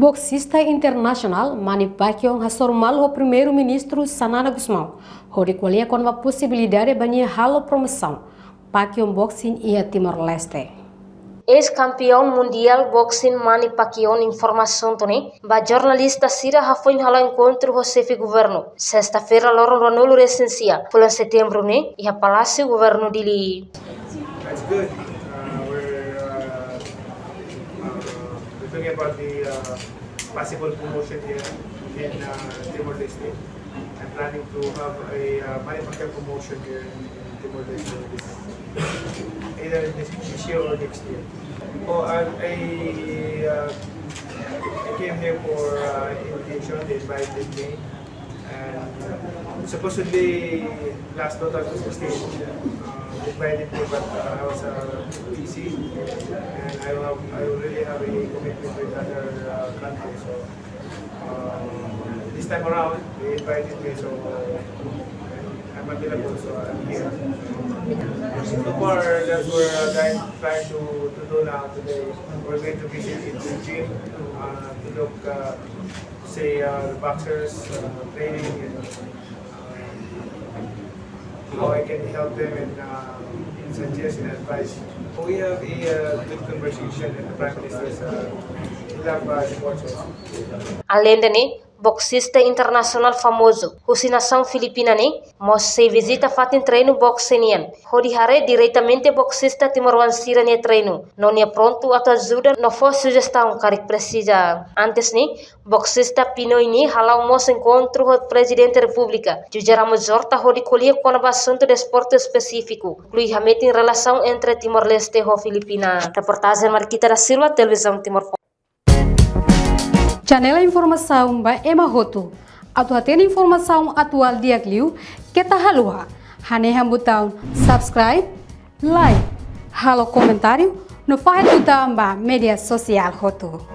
Boxista internacional Manny Pacquiao hassormal o primeiro-ministro Sanana Gusmão, onde qualia com a possibilidade de banir halo promoção Pacquiao boxing e Timor-Leste. Ex-campeão mundial boxing Manny Pacquiao informação também, ba jornalista Sira foi halo encontro o chefe governo. Sexta-feira loro Ronaldo recensia, bulan setembro né, e a palácio governo dili. That's good. We're talking about the possible promotion here in Timor-Leste. I'm planning to have a Manny Pacquiao promotion here in Timor-Leste either this year or next year. Oh, I came here for invitation. They invited me, and supposedly last 2016 invited me, but I was busy, and I really have a commitment with other countries. So this time around, they invited me, so I'm available, so I'm here. So far, that's what we're trying to do now today. We're going to visit the gym to look, say, the boxers training and how I can help them and suggest and advice. We have a good conversation and the Prime Minister's love watches. Além de boxista internacional famoso, nação filipina se visita fatin treino boxenian. Hodi hare diretamente boxista timor-wansira treino. Non é pronto atau ajuda no for sugestão carik precisa. Antes boxista Pinoy halau mos encontro o presidente da república. Jujaramos jorta hodi colia com o assunto de esporte específico. Inclui hamete em relação entre Timor-Leste e Filipina. Reportagem Marquita da Silva, televisão Timor. Janela informação ba Emahoto. Atau tem informação atual dia Clio, que tá halua. Haneha botão subscribe, like, halo comentário, no faz botão ba media sosial Hoto.